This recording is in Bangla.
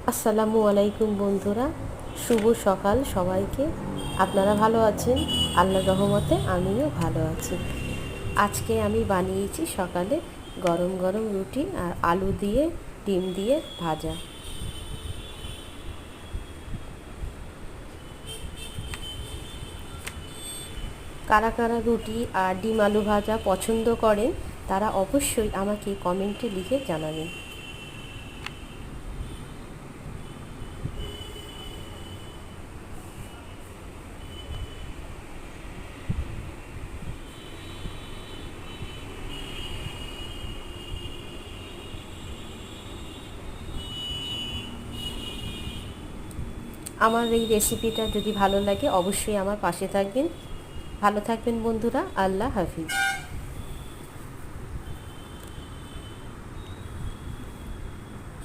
আসসালামু আলাইকুম বন্ধুরা, শুভ সকাল সবাইকে। আপনারা ভালো আছেন? আল্লাহর রহমতে আমিও ভালো আছি। আজকে আমি বানিয়েছি সকালে গরম গরম রুটি আর আলু দিয়ে ডিম দিয়ে ভাজা। কারা কারা রুটি আর ডিম আলু ভাজা পছন্দ করেন তারা অবশ্যই আমাকে কমেন্টে লিখে জানাবেন। আমার এই রেসিপিটা যদি ভালো লাগে অবশ্যই আমার পাশে থাকবেন। ভালো থাকবেন বন্ধুরা। আল্লাহ হাফিজ।